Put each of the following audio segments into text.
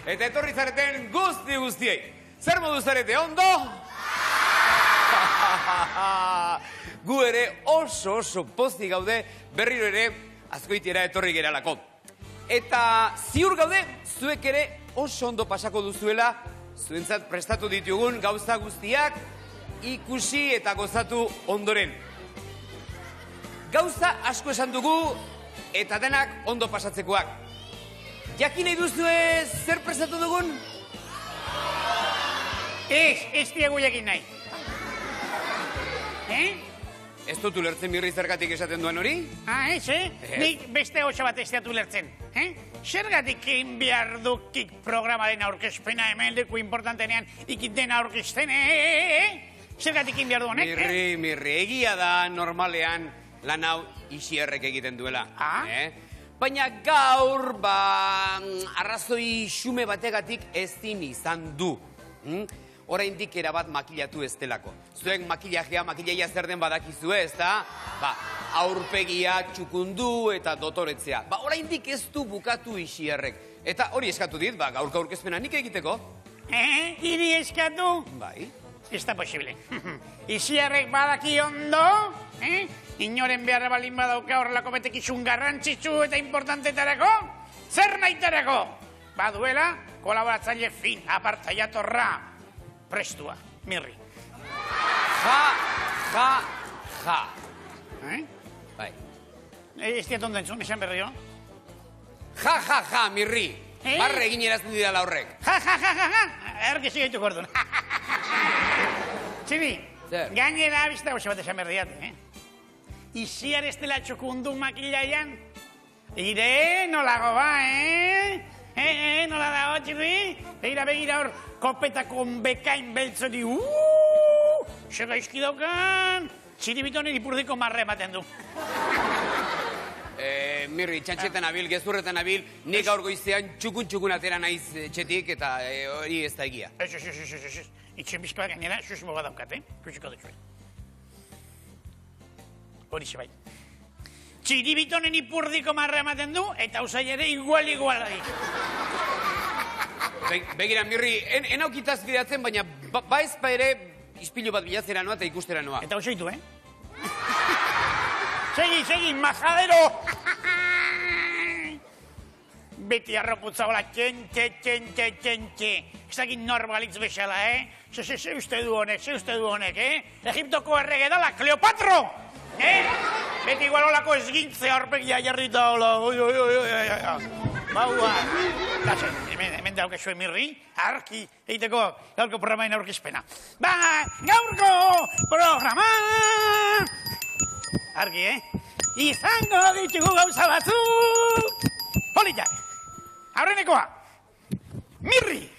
Eta etorri zareten guztiei. Zer modu zarete, ondo? Gu ere oso pozik gaude berriro ere Azkoitiara etorri geralako. Eta ziur gaude, zuek ere oso ondo pasako duzuela, zuentzat prestatu ditugun gauza guztiak ikusi eta gozatu ondoren. Gauza asko esan dugu eta denak ondo pasatzekoak. Jakin nahi duzue zer prestatu dugun? Ez diagu jakin nahi. Ez dut ulertzen Mirri zergatik esaten duen hori? Ez, nik beste gotxa bat ez diat ulertzen. Zergatik egin behar dukik programaren aurkezpena hemen leku importantenean ikiten aurkezten, Zergatik egin behar du honek? Mirri, egia da normalean lan hau Isierrek egiten duela. Baina gaur, arrazoi xume bategatik ezin izan du. Oraindik erabat makilatu ez delako. Zuek makillaia zer den badakizue, ez da? Aurpegia, txukundu eta dotoretzea. Oraindik ez du bukatu Isierrek. Eta hori eskatu dit, gaurko aurkezpena nik egiteko. Hiri eskatu? Bai. Ez da posible. Isierrek badaki ondo, inoren beharra balin badauka horrelako betekizun garrantzitsu eta importantetarako? Zer nahitarako? Baduela, kolaboratzaile fin, aparta jatorra, prestua, Mirri. Ja. Bai. Ez diat ondo entzun, esan berri, jo? Ja, Mirri. Barre egin erazten didala horrek. Ja. Erke zigaitu kordun. Txini, gainera abizta goxe bat esan berri jate, Isiar ez dela txukundu makillaian? Ire, nolago ba, nola dago, Txirri? Begira hor, kopetako bekain beltzori, zer gaizki daukan, txiribitonen ipurdiko marre ematen du. Mirri, txantxetan abil, gezurretan abil, nik gaur goizean txukun atera naiz txetik eta hori ez da egia. Ez. Itxen bizkoa gainera, susmo bat daukat, Susiko dut. Hori ze bai. Txiribitonen ipurdiko marra ematen du, eta usai ere igual dik. Begira, Mirri, enaukitaz gidatzen, baina baezpa ere ispilu bat bilatzera noa eta ikustera noa. Eta usaitu, Segi, majadero! Beti arroputza hola, txentxe. Ezagin normalitz bezala, Ze uste du honek, Egiptoko errege dala, Kleopatro! Beti igual holako esgintze horpegia jarrita hola, Baua. Lasen, hemen daukazue Mirri, arki egiteko gaurko programain aurkezpena. Gaurko programa! Argi, izango ditugu gauza batzuk! Polita! Aurrenekoa! Mirri!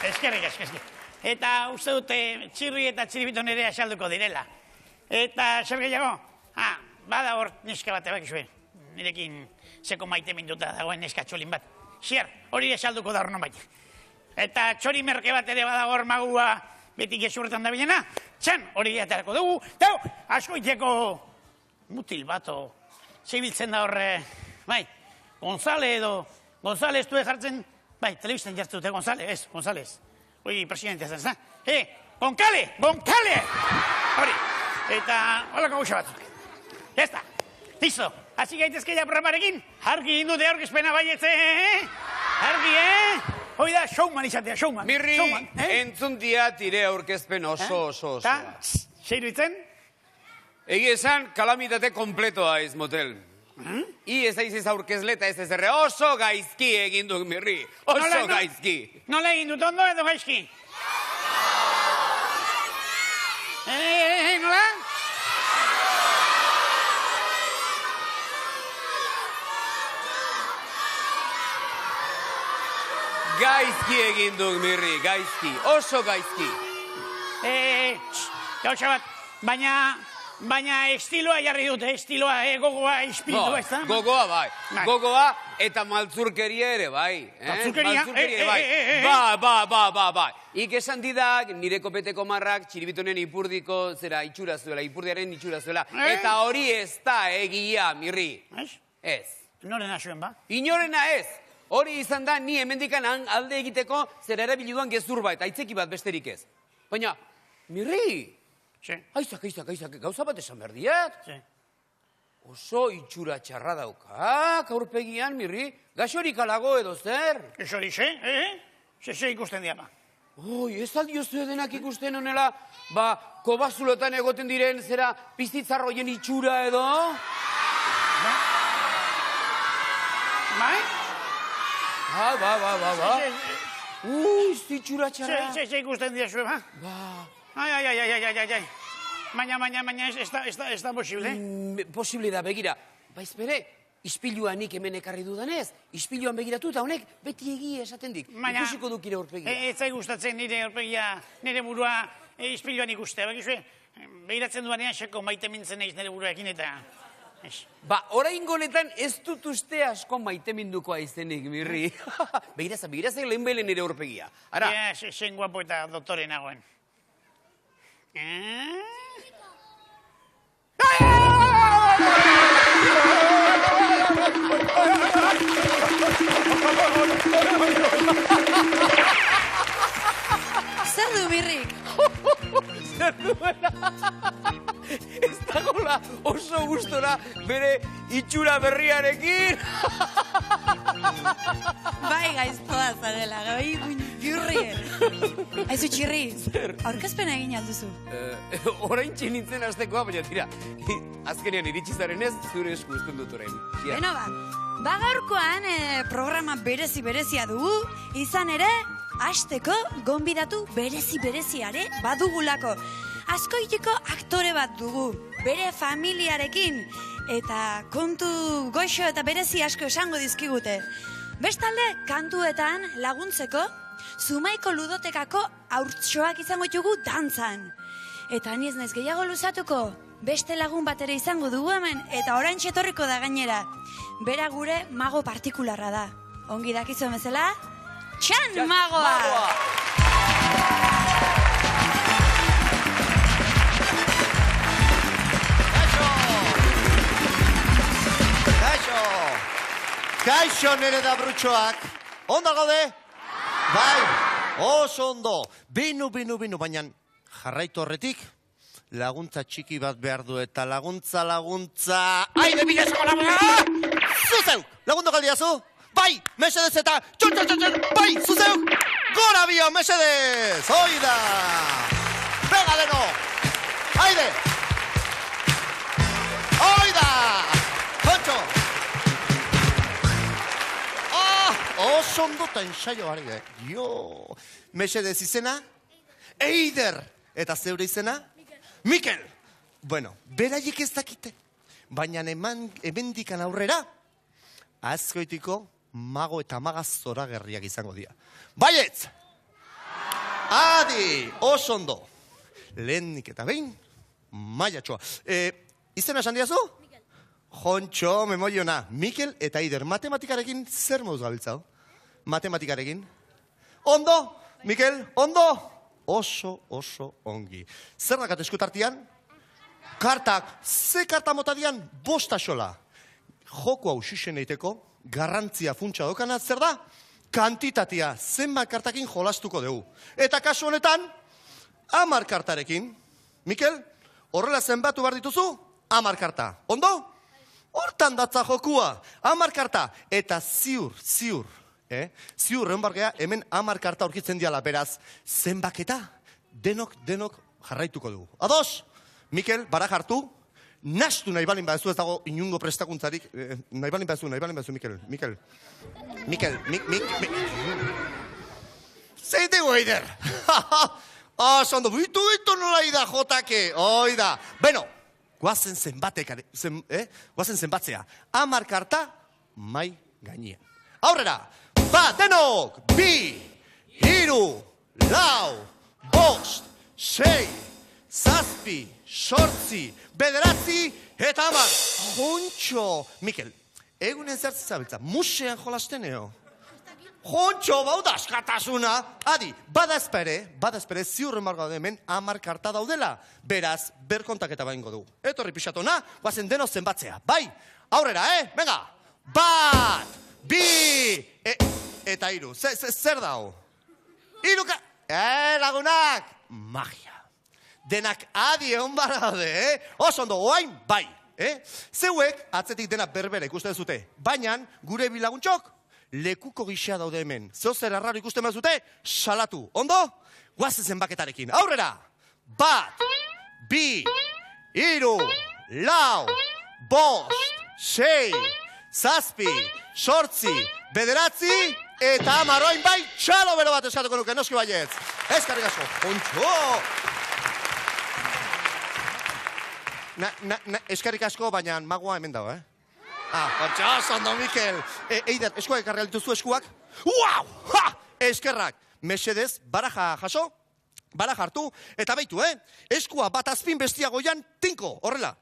Eskerrik. Eta uste dute Txirri eta Txiribiton ere asalduko direla. Eta zer gehiago? Bada hor neska bat ebakizue. Nirekin zeko maite minduta dagoen neska txolin bat. Xier, hori asalduko da hor non baita. Eta txori merke bat ere bada hor magua beti gezurretan da bilena. Txan, hori aterako dugu. Eta askoiteko mutil bato. Zibiltzen da horre, González du jartzen. Telebistan jartzen dute, González. Hoi, presidente zen, zna? Gonkale! Hori, eta holako gauza batzuk. Ya está, listo. Hasi gaitezke ja programarekin. Argi indute aurkezpena baietze, Argi, Hoi da, showman izatea, showman. Mirri, Showman, entzun dia tire aurkezpen oso. Ta, zeiru itzen? Egi esan, kalamitate kompletoa ez motel. I ez aiz ez aurkezle eta ez ezerre oso gaizki egin duk, Mirri. Oso gaizki. Nola egin dut ondo edo gaizki? Nola? Gaizki egin duk, Mirri, gaizki. Oso gaizki. Gautxa bat, baina estiloa jarri dute, estiloa, gogoa, ispiritua, ez da? Gogoa, bai. Gogoa eta maltzurkeria ere, bai. Maltzurkeria? Bai. Ik esan didak, nire kopeteko marrak, txiribitonen ipurdiko, zera, ipurdiaren itxura zuela. Eta hori ez da egia, Mirri. Ez. Norena zuen, ba? Inorena ez. Hori izan da, ni hemendikan alde egiteko, zera erabiliduan gezur bat, aitzeki bat besterik ez. Baina, Mirri, aizak, gauza bat esan behar diat. Oso itxura txarra daukak, aurpegian, Mirri, gaxorik alago edo zer. Gaxori, ze ikusten diama. Oi, ez aldiozu edenak ikusten honela, kobazulotan egoten diren, zera, piztitzarroien itxura edo? Bai? Ba. Itxura txarra. Ze ikusten diazue, ba? Ai. Baina ez da posible. Posible da, begira. Baizpere, ispiluan nik hemen ekarri dudanez, ispiluan begiratu eta honek beti egia esaten dik. Ikusiko duk ire aurpegia. Ez zai gustatzen nire aurpegia, nire burua ispiluan ikuste. Begiratzen duanean seko maite mintzen eiz nire buruakin eta... Oraingo honetan ez dut uste asko maite mindukoa izenik, Mirri. Begirazen lehen belen nire aurpegia. Ja, zen guapo eta doktore nagoen. Zer du, Mirrik? Zer duela? Ez dagoela oso gustora bere itxura berriarekin. Bai, gaiztoa zarela, gai biurrien. Aizu txirri, aurkezpena egin alduzu. Orain txinitzen aztekoa, baina tira, azkenean iritsi zaren ez, zure esku uzten dut orain. Beno ba, gaurkoan programa berezia dugu, izan ere, hasteko gonbidatu bereziare badugulako. Azkoitiko aktore bat dugu, bere familiarekin, eta kontu goxo eta berezi asko esango dizkigute. Bestalde, kantuetan laguntzeko, Zumaiko ludotekako haurtxoak izango ditugu dantzan. Eta ni ez naiz gehiago luzatuko, beste lagun bat ere izango dugu hemen, eta orain txetorriko da gainera. Bera gure mago partikularra da. Ongi dakizu bezala, Txan Magoa! Kaixo nere da brutxoak. Ondo gaude? Bai, oso ondo. Binu, baina jarraitu horretik laguntza txiki bat behar du eta laguntza... Aide bidezako laguntza! Zuzeu, lagundu galdiazu? Bai, mesedez eta bai, zuzeu! Gora bio, mesedez! Oida! Pega leno! Aide! Oida! Kontxo! Oso ondo eta ensaio gari, Jo, mesedez izena? Eider! Eta zeure izena? Mikel! Bueno, beraiek ez dakite. Baina hemendikan aurrera, Azkoitiko mago eta magaz zoragerriak izango dira. Baietz! Adi! Oso ondo! Lehenik eta behin, maiatxoa. Izena esan diazu? Mikel. Jontxo, memoiona. Mikel eta Eider, matematikarekin zer moduz gabiltzau? Matematikarekin? Ondo? Mikel, ondo? Oso ongi. Zer dakat eskutartian? Kartak. Ze karta mota dian? Bosta xola. Joko hau xuxen eiteko, garrantzia funtsa dokana, zer da? Kantitatea, zenbat kartakin jolastuko dugu. Eta kasu honetan, 10 kartarekin. Mikel, horrela zenbatu behar dituzu? 10 karta. Ondo? Hortan datza jokua. 10 karta. Eta ziur, Ziur, egon bargea, hemen 10 karta aurkitzen diala, beraz, zenbaketa, denok jarraituko dugu. Ados, Mikel, bara hartu, nastu nahi balin badezu, ez dago inungo prestakuntzarik, nahi balin badezu, Mikel. Zeitego, Eider! Ondo, bitu nola ida, jotake, oida. Beno, guazen zenbatzea. 10 karta, mai gainean. Aurrera, bat, denok, 2, 3, 4, 5, 6, 7, 8, 9, eta 10. Jontxo, Mikel, egunen zertzen zabiltza, musean jolasteneo. Jontxo, bauda, askatasuna. Adi, badazpere, ziurren barga hemen 10 karta daudela. Beraz, berkontaketa baingo du. Etorri pixatona, guazen deno zenbatzea. Bai, aurrera, venga. 1, 2, eta 3. Zer dao? 3, lagunak. Magia. Denak adi egon barra daude, Oso ondo, oain, bai. Zeuek, atzetik dena berbera ikusten zute. Baina, gure bilaguntxok, lekuko gixea daude hemen. Zeo zer arraro ikusten mazute, salatu. Ondo? Guazen zenbaketarekin. Aurrera! 1, 2, 3, 4, 5, 6, 7, 8, 9, eta 10, oain bai, txalo bero bat eskatuko nuke, noski baietz. Eskarrik asko. Ontxo! Eskarrik asko, baina magua hemen dago, Oso ondo, Mikel. Eider, eskuak ekarri alituzu eskuak? Uau! Eskerrak. Mesedez, baraja jaso, baraja hartu, eta beitu, Eskua bat azpin bestia goian, tinko, horrela.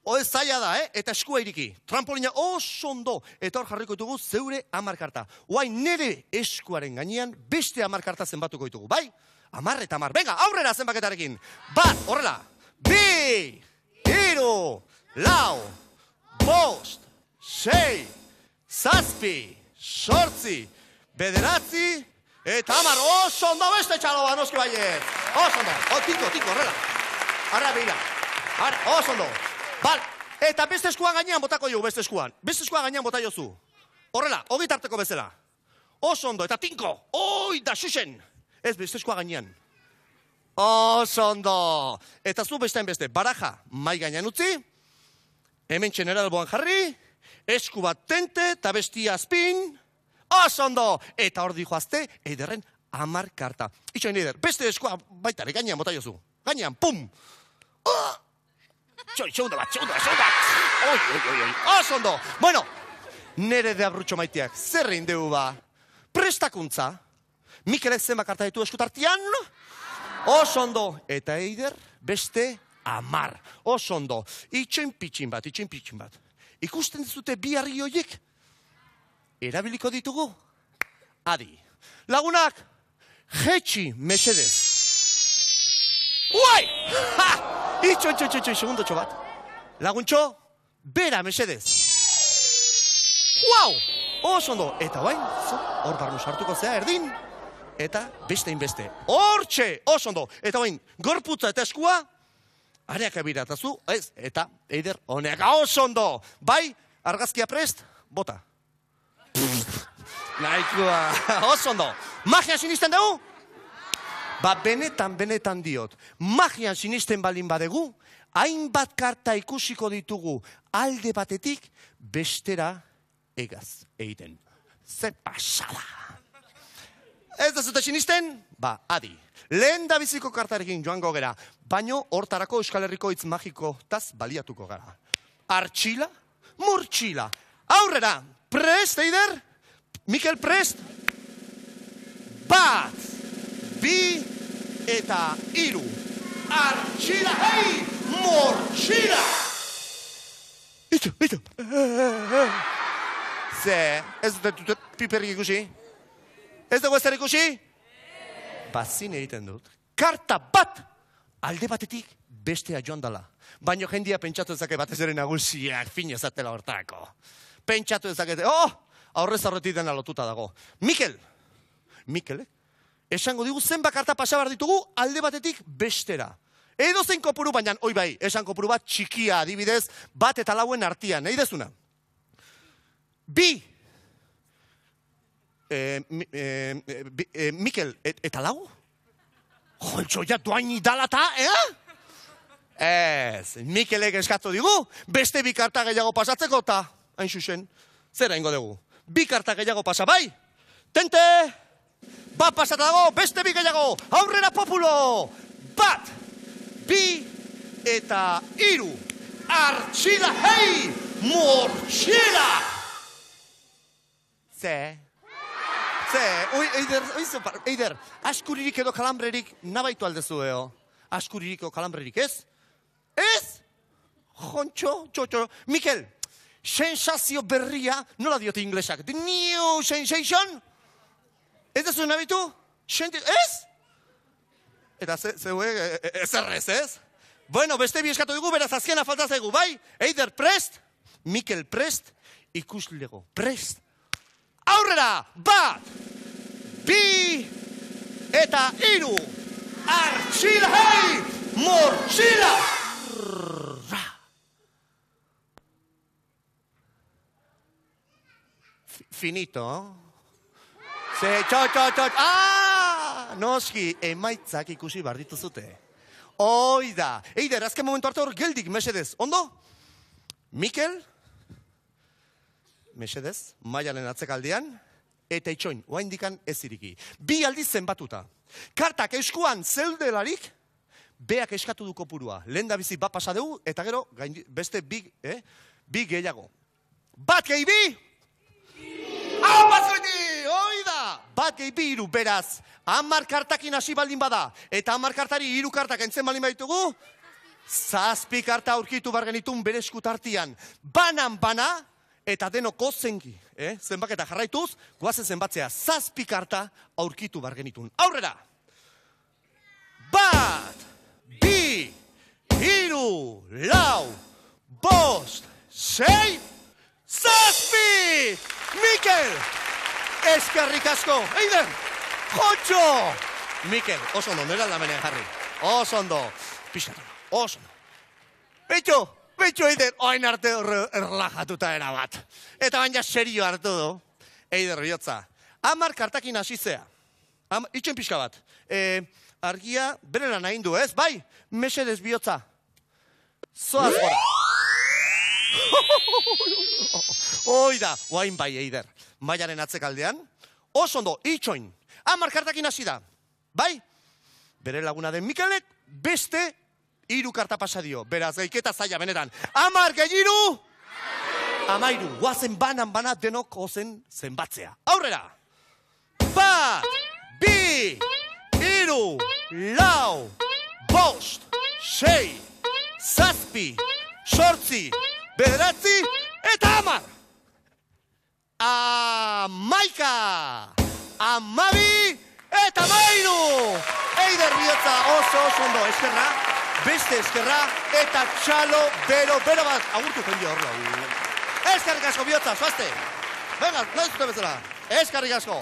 Oez zaila da, eta eskua iriki. Trampolina oso ondo, eta hor jarriko ditugu zeure 10 karta. Oain nere eskuaren gainean beste 10 karta zenbatuko ditugu, bai? 10 eta 10. Venga, aurrera zenbaketarekin. Bat, horrela. 2, 3, 4, 5, 6, 7, 8, 9, eta 10. Oso ondo beste txalo ba, noski baiet. Oso ondo. Tinko, horrela. Arra behira. Oso ondo. Bal, eta beste eskuan gainean botako dugu, beste eskuan. Beste eskuan gainean bota jozu. Horrela, hogitarteko bezala. Oso ondo, eta tinko. Oi, da, xuxen. Ez, beste eskuan gainean. Oso ondo. Eta zu bestean beste, baraja, mai gainean utzi. Hemen txenera alboan jarri. Esku bat tente, eta bestia azpin. Oso ondo. Eta hor dihoazte, Eiderren 10 karta. Itxoin, Eider, beste eskua baitare, gainean bota jozu. Gainean, pum. Txoin, bat. Oi. Oso ondo. Bueno, nere de abrutxo maiteak, zerrein dugu ba? Prestakuntza. Mikelek zenba karta ditu eskutartian? Oso ondo. Eta Eider, beste 10. Oso ondo. Itxoin pitxin bat. Ikusten dizute bi harri horiek? Erabiliko ditugu? Adi. Lagunak, jetxi mesedez. Uai! Itxo, segundo txo bat. Laguntxo, bera mesedez. Uau! Oso ondo. Eta bain, hor barnu sartuko zea erdin. Eta beste inbeste. Hortxe! Oso ondo. Eta bain, gorputza eta eskua, areak abiratazu, ez, eta Eider honeak. Oso ondo. Bai, argazkia prest, bota. Naikua. Oso ondo. Magia sinisten dugu? Ba, benetan diot. Magian sinisten balin badegu, hainbat karta ikusiko ditugu alde batetik bestera egaz egiten. Ze pasada. Ez da zute sinisten? Ba, adi. Lehen da biziko kartarekin joango gera, baino hortarako Euskal Herriko hitz magiko taz baliatuko gara. Artxila, murtxila. Aurrera, prest, Eider? Mikel, prest? 1, 2, eta 3. Artxila, hei! Mortxila! Itu. Ze, ez dut piperrik ikusi? Ez dugu ezer ikusi? Bazin egiten dut. Karta bat alde batetik bestea joan dala. Baina jendia pentsatu ezake batez ere nagusiak fin ezatela hortako. Pentsatu ezakete, aurrez aurretik dena lotuta dago. Mikel, esango digu zenba karta pasabar ditugu alde batetik bestera. Edo zen kopuru, baina, oi bai, esan kopuru bat txikia, adibidez, 1 eta 4 artian, nahi dezuna. 2, Mikel, eta lau? Jontxo, ja duain idalata, Ez, Mikelek eskatu digu, beste bi karta gehiago pasatzeko, eta, hain xuxen, zera ingo dugu. Bi karta gehiago pasa, bai? Tente! Bat pasatago, beste bi gehiago, aurrera populo! Bat, bi, eta iru. Artxila, hei! Mortxila! Eider, askuririk edo kalambrerik nabaitu aldezu, Askuririk edo kalambrerik, ez? Ez? Jontxo, Mikel, sensazio berria, nola diote inglesak? The new sensation? Ez da zuen nabitu? Ez? Eta zeuek, ez? Bueno, beste bi eskatu dugu, beraz azkena falta zaigu, bai? Eider prest, Mikel prest, ikuslego prest. Aurrera, bat, bi, eta iru. Artxila, hei, mortxila! Finito. Noski, emaitzak ikusi barritu zute. Oida, Eider, azken momentu arte hor geldik, mesedez, ondo? Mikel, mesedez, Maialen atzekaldean, eta itxoin, oaindikan ez iriki. Bi aldiz zenbatuta. Kartak eskuan zeudelarik, beak eskatu du kopurua. Lehen da bizi bat pasa dugu, eta gero, beste bi gehiago. Bat gehi bi! Hau bazkoiti! Oida! Bat gehi bi iru, beraz. 10 kartakin hasi baldin bada. Eta 10 kartari 3 kartak entzen baldin baitugu, 7 karta aurkitu bargenitun bere eskutartian. Banan-bana, eta denok ozenki, zenbaketa jarraituz, guazen zenbatzea 7 karta aurkitu bargenitun. Aurrera! Bat! Bi! Hiru! Lau! Bost! 6! 7! Mikel! Eskerrik asko! Eider! Jontxo! Mikel, oso ondo, nera aldamenean jarri. Oso ondo. Pixatu, oso ondo. Betxo, Eider, oain arte erlajatuta era bat. Eta baina serio hartu du. Eider, bihotza. 10 kartakin hasizea. Itxen pixka bat. Argia berela nahi du, ez? Bai, mesedez bihotza. Zoaz gora. Oida, oain bai, Eider. Maialen atzekaldean. Oso ondo, itxoin. 10 kartakin hasi da. Bai? Bere laguna den Mikelek beste 3 karta pasa dio. Beraz, gaiketa zaila benetan. 10 gehiru! 13. Guazen banan-bana denok ozen zenbatzea. Aurrera! Bat! Bi! Hiru! Lau! Bost! 6! 7! 8! 9! Eta 10! 11! 12! Eta 13! Eider bihotza oso ondo, eskerra, beste eskerra, eta txalo bero bat. Agurtu jendia horrela. Eskerrik asko bihotza, zoazte. Venga, noiz zute bezala. Eskerrik asko.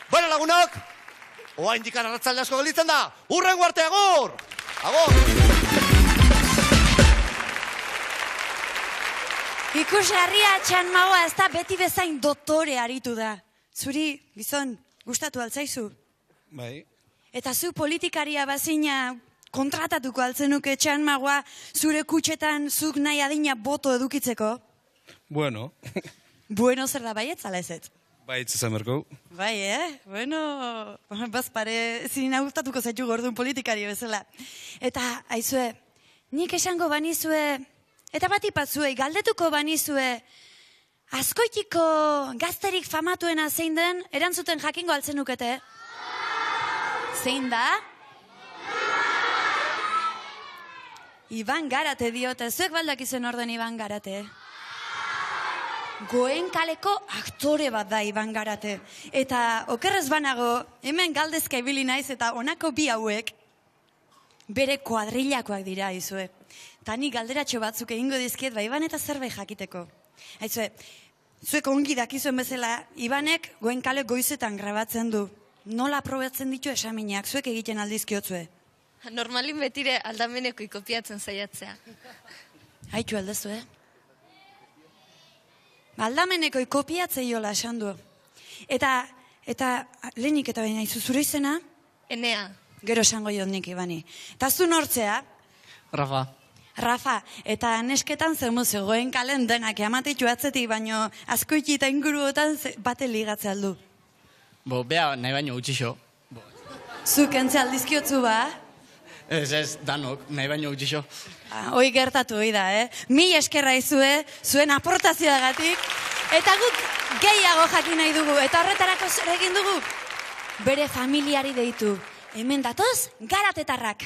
Bueno, lagunak, oa indikan arratzalde asko gelitzen da. Urrengo arte, agur! Agur! Ikuslarria Txan Magoa ez da beti bezain dotore aritu da. Zuri, gizon, gustatu altzaizu? Bai. Eta zu politikaria bazina kontratatuko altzenuke Txan Magoa zure kutxetan zuk nahi adina boto edukitzeko? Bueno. Bueno, zer da baietzala ezet? Baietz izan berko. Bai, Bueno, bazpare zina gustatuko zaitu gordun politikari bezala. Eta, aizue, nik esango banizue, eta batipatzuei, galdetuko banizue, Azkoitiko gazterik famatuena zein den, erantzuten jakingo altzenukete? Zein da? Iban Garate diote, zuek baldak izen orden Iban Garate. Goenkaleko aktore bat da Iban Garate. Eta okerrez banago, hemen galdezka ibili naiz eta honako bi hauek bere kuadrillakoak dira izue. Ta ni galderatxo batzuk egingo dizkiet, Iban eta zerbait jakiteko. Aizue, zuek ongi dakizuen bezala, Ibanek Goenkale goizetan grabatzen du. Nola aprobatzen ditu esaminak, zuek egiten aldizkiotzue? Normalin betire aldameneko kopiatzen saiatzea. Haitu aldezu, Aldameneko kopiatzei jola esan du. Eta Eta lehenik eta baina izu zure izena, Enea. gero esango jod nik Ibani. Eta zu nortzea, Rafa. Rafa, eta nesketan zemu zegoen kalen denak amatitu atzetik, baino askoiti eta inguruotan bate ligatze aldu. Bea nahi baino utxixo. Zuk entze aldizkiotzu ba? Ez, danok, nahi baino utxixo. Hoi gertatu hoi da, Mil eskerra izue, zuen aportazioagatik, eta guk gehiago jakin nahi dugu, eta horretarako zer egin dugu? Bere familiari deitu. Hemen datoz, garatetarrak.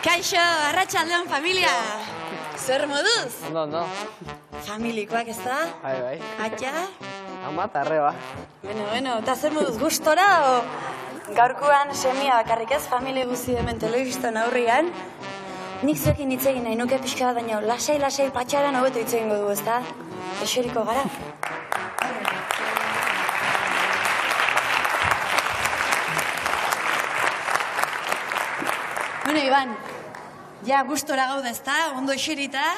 Kaixo, arratsaldeon familia. Zer moduz? Ondo. Familikoak ez da? Bai. Atxa? Ama eta arreba. Bueno, eta zer moduz gustora, o gaurkoan semia bakarrik ez, familia guzi hemen telebistan aurrian. Nik zuekin hitz egin nahi nuke pixka bat, baina lasai patxaran hobeto hitz egingo dugu, ez da? Eseriko gara. Bueno, Iban, ja gustora gaude, ez da? Ondo eserita.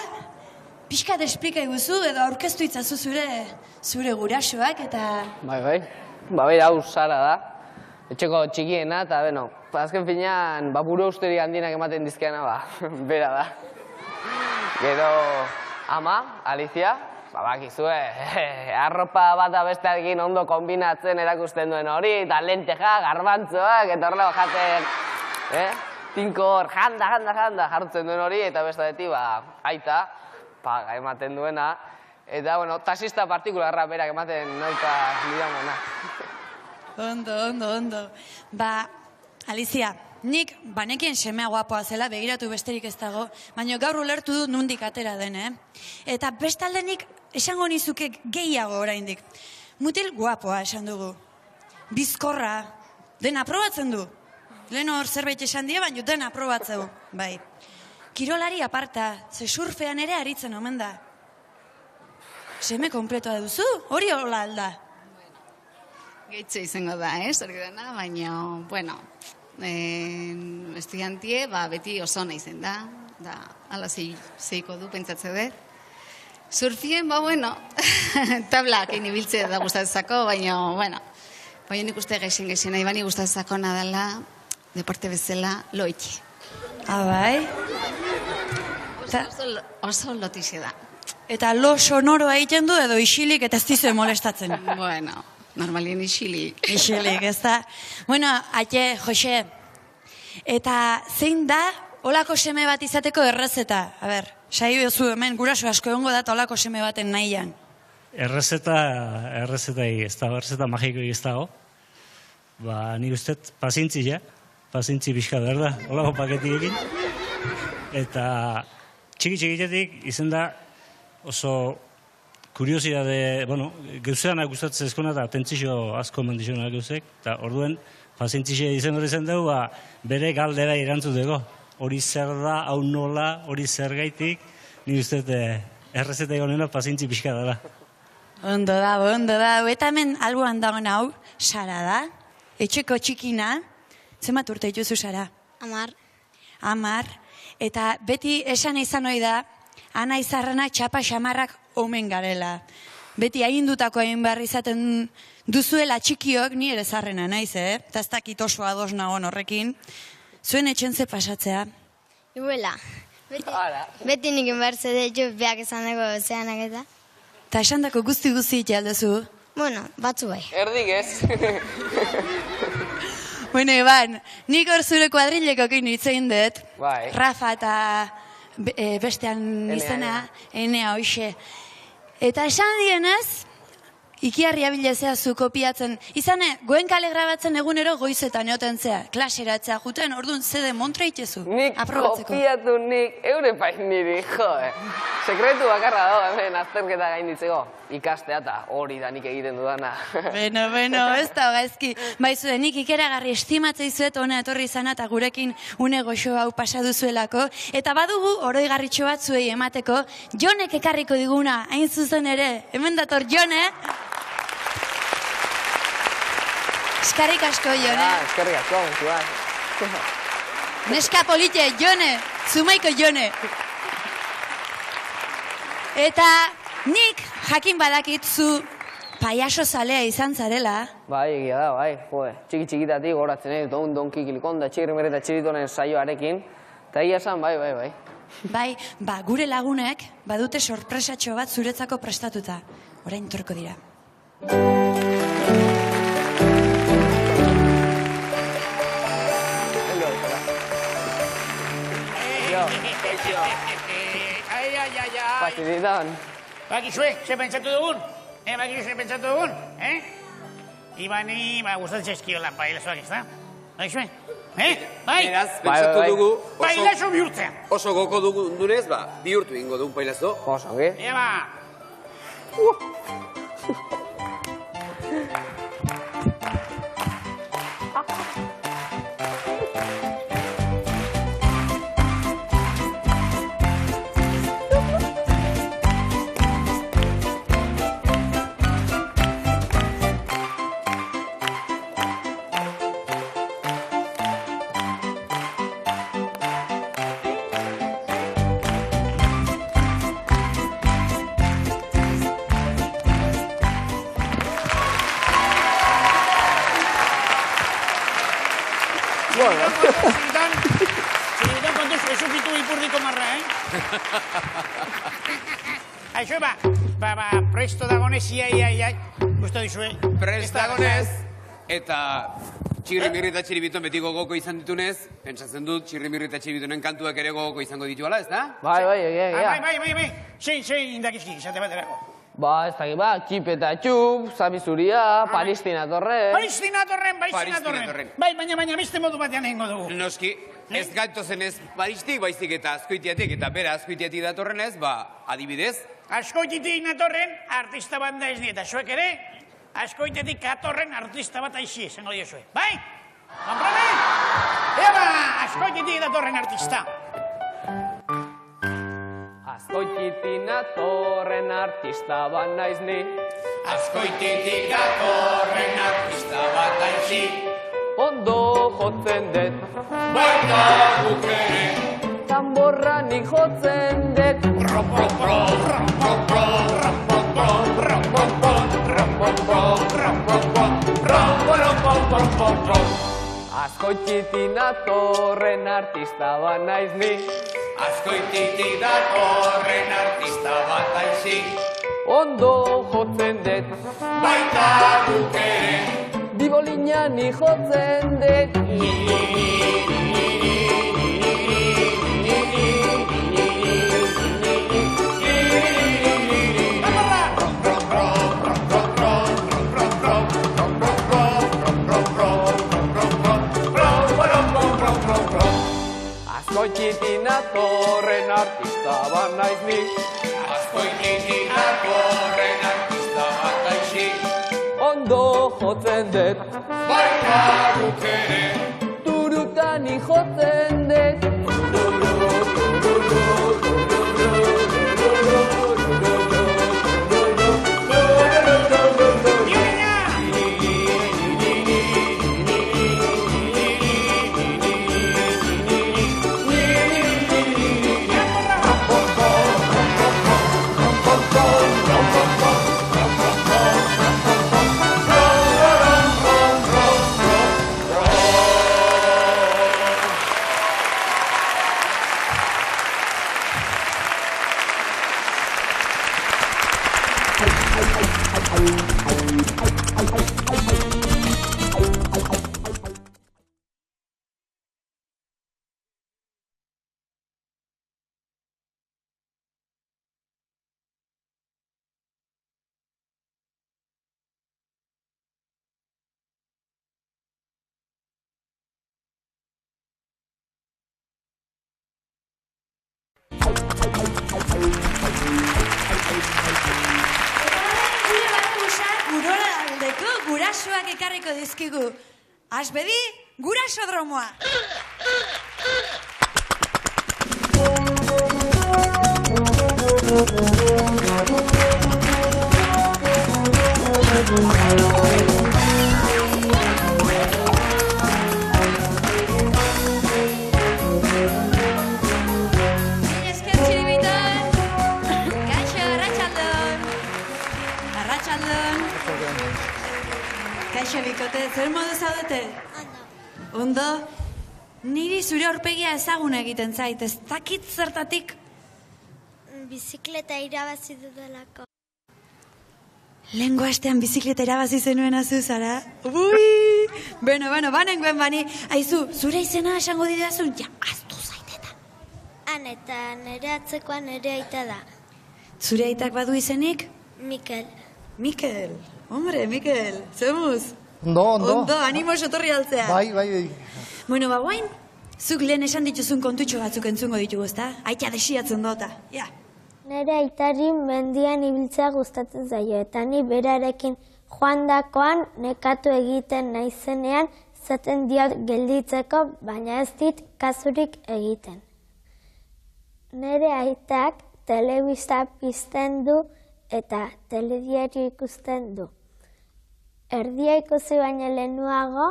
Pixka da esplika iguzu edo aurkeztu itzazu zure gurasoak eta... Bai. Bera hau Sara da. Etxeko txikiena eta, beno, azken finean, buru usteri handienak ematen dizkeana, bera da. Gero, ama, Alicia, bakizue, arropa bat abestearekin ondo kombinatzen erakusten duen hori, eta lenteja, garbantzoak, eta horrela jaten, tinkor, janda, jartzen duen hori, eta bestadetik, aita, paga ematen duena, eta, bueno, taxista partikularra berak ematen nauta nidamona. Ondo. Alicia, nik banekien semea guapoa zela, begiratu besterik ez dago, baina gaur ulertu dut nundik atera den, Eta bestalde nik esango nizuke gehiago oraindik. Mutil guapoa esan dugu. Bizkorra, dena probatzen du. Lehen hor zerbait esan die, baina dena probatzeu, bai. Kirolari aparta, ze surfean ere aritzen omen da. Seme kompletoa duzu, hori hola alda. Gehitze izango da, zorki dena, baina, bueno, estudiantie, beti oso nahi zen da, ala zeiko du, pentsatze dut. Surfien, bueno, tablak egin ibiltzea da gustatzako, baina, bueno, nik uste geixen nahi bani gustatzako nadala, deporte bezala, loiki. Bai? Oso lotixe da. Eta lo sonoroa egiten du edo isilik eta ez dizue molestatzen. Bueno, normalien isilik. Isilik, ez da. Bueno, Ate, Jose, eta zein da olako seme bat izateko errezeta? A ber, saio zu hemen guraso asko egongo da olako seme baten nahian. Errezeta magiko ez dago. Nik uste pazientzi pixka behar da, olako paketiekin. Eta txiki-txikitetik izen da oso kuriosidade, geuzeanak gustatzen ezkona eta atentzio asko mendizionak geuzek, eta orduen pazientzia izen hori zen dugu, bere galdera irantzuteko. Hori zer da, hau nola, hori zer gaitik, nik uste errezeta egonena pazientzi pixka dara. Ondo da. Eta hemen alboan dagoen hau, Sara da, etxeko txikina. Zenbat urte dituzu, Sara? 10. Eta beti esan izan hori da, ana izarrana txapa xamarrak omen garela. Beti agindutako egin behar izaten duzuela txikiok, ni ere zarrena naiz, Eta ez dakit oso ados nagon horrekin. Zuen etxen ze pasatzea? Iguela. Beti nik inbertze de beak esan dago zeanak eta. Eta esan dako guzti ite aldezu? Bueno, batzu bai. Erdik ez. Bueno, Iban, nik hor zure kuadrilekokin hitzein dut. Bai. Rafa eta bestean izena, Enea hoxe. Eta esan dienez, ikiarria bilezea zu kopiatzen. Izane, goen kale grabatzen egunero goizetan eoten zea, klaseratzea juten, orduan zede montra itezu. Nik kopiatu eure pain niri, Sekretu bakarra dago, hemen azterketa gainditzeko. Ikastea eta hori da nik egiten dudana. Beno, ez da gaizki. Baizue, nik ikeragarri estimatzei zuet hona etorri izana eta gurekin une goxo hau pasaduzuelako. Eta badugu, oroigarritxo bat zuei emateko, Jonek ekarriko diguna, hain zuzen ere. Hemen dator, Jone. Eskarrik asko, Jone. Eskarrik asko, Neska polite, Jone, Zumaiko Jone. Eta nik jakin badakit zu paiaso zalea izan zarela. Bai, egia da, bai, jode. Txiki-txikitatik horatzen egin, Donkey Kong da Txirrimiri eta Txiritonen saioarekin. Eta egia esan, bai. Bai, gure lagunek badute sorpresatxo bat zuretzako prestatuta. Orain torko dira. Patxinitan. Bakizue, ze pentsatu dugun? Ibani, gustatzen eskiola pailazoak, ez da? Bakizue? Bai? Beraz, pentsatu dugu Pailazo bihurtzea. oso goko dugunez, bihurtu ingo dugun pailazo. Oso, ge? Eba! Txiritan kontuz, ez ukitu ipurdiko marra, Aixo, presto dagonez, iai, guztu dizue. Prest dagonez, eta Txirrimirri eta Txiribiton beti gogoko izan ditunez, pentsatzen dut Txirrimirri eta Txiribitonen kantuak ere gogoko izango dituela, ez da? Bai, egia. Bai. Zein indakizki, izate baterako. Ez dakit, txip eta txup, zabizuria, Paristina torren. Paristina torren. Bai, baina beste modu batean egingo dugu. Noski, ez galtozen ez Paristik, baizik eta Azkoitiatik, eta bera Azkoitiatik datorren ez, adibidez. Azkoititik natorren artista bat da ez ni, eta zuek ere, Azkoitiatik katorren artista bat aizi, esango diozue. Bai? Komprame? Eba, Azkoititik datorren artista. Azkoititik natorren artista bat naiz ni. Azkoititik datorren artista bat aizi. Ondo jotzen dut. Baita guk ere. Tamborra nik jotzen dut. Azkoititik natorren artista bat naiz ni. Azkoititik datorren artista bat aizi. Ondo jotzen dut. Baita guk ere. Bibolina nik jotzen dut. Azkoititik natorren artista bat naiz ni. Azkoititik datorren artista bat aizi. Ondo jotzen dut. Baita guk ere. Turutan nik jotzen dut. Gurasoak ekarriko dizkigu. Asbedi, gurasodromoa. bikote, zer modu zaudete? Ondo. Niri zure aurpegia ezagun egiten zait, ez dakit zertatik. Bizikleta irabazi dudalako. Lengo astean bizikleta irabazi zenuen azu zara. Ui! Bueno, banengoen bani. Aizu, zure izena esango didazun, ja, aztu zaiteta. Han eta nire atzekoan nire aita da. Zure aitak badu izenik? Mikel. Mikel, hombre, Mikel, zemuz? Ondo. Animo sotorri altzea. Bai. Bueno, guain, zuk lehen esan dituzun kontutxo batzuk entzungo ditugu, ezta? Aita desiatzen dota, ja. Nire aitari mendian ibiltzea gustatzen zaio, eta ni berarekin joandakoan nekatu egiten naizenean zaten diot gelditzeko, baina ez dit kasurik egiten. Nire aitak telebista pizten du eta telediario ikusten du. Erdia ikusi baina lehenuago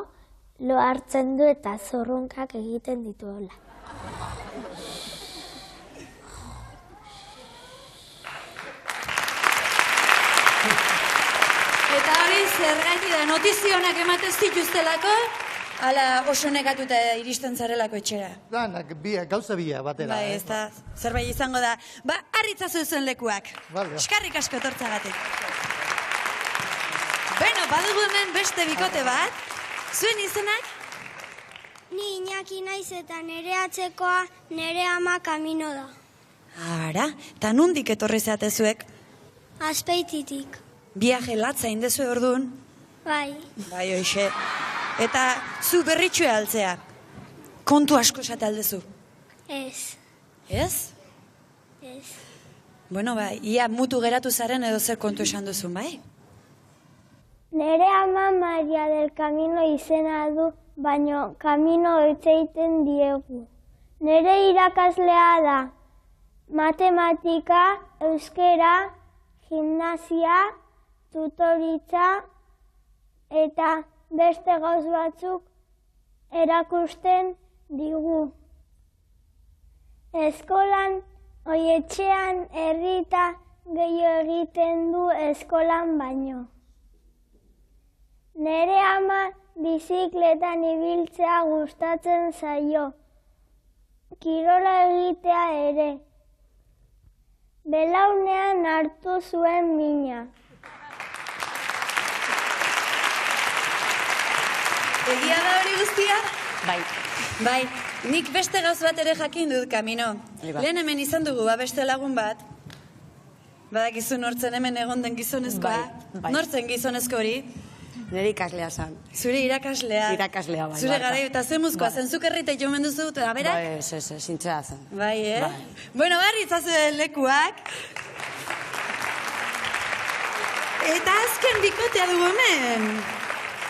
lo hartzen du eta zorrunkak egiten dituela. Eta hori zergatik da notizionak ematez dituztelako, ala oso nekatuta iristen zarelako etxera. Danak, gauza bia batera. Bai, ez da, zerbait izango da. Ba, harritzazu zuen lekuak. Eskarrik asko etortzagatik. Beno, badugu hemen beste bikote bat. Zuen izenak? Ni Iñaki naiz eta nire atzekoa nire ama Kamino da. Ara, eta nundik etorri zatezuek? Azpeititik. Viaje latza indezu orduan? Bai. Bai, hoxe. Eta zu berritxue altzea. Kontu asko esate aldezu. Ez. Ez? Ez. Bueno, bai, ia mutu geratu zaren edo zer kontu esan duzun, bai? Nere ama Maria del Camino izena du, baino Camino egiten diegu. Nere irakaslea da. Matematika, euskera, gimnasia, tutoritza eta beste gauz batzuk erakusten digu. Eskolan, oietxean, herrita gehiago egiten du eskolan baino. Nere ama bizikletan ibiltzea gustatzen zaio. Kirola egitea ere. Belaunean hartu zuen mina. Egia da hori guztia? Bai, nik beste gauz bat ere jakin dut, Kamino. Lehen hemen izan dugu, beste lagun bat. Badakizu nortzen hemen egon den gizonezkoa. Nortzen gizonezko hori? Nire ikaslea zan. Zure irakaslea. Irakaslea, bai. Zure gara eta zemuzkoa, zentzuk errita jomen duzu dut, berak? Bai, ez, zintzea zen. Bai, Bueno, barritzazu lekuak. Eta azken bikotea dugu hemen.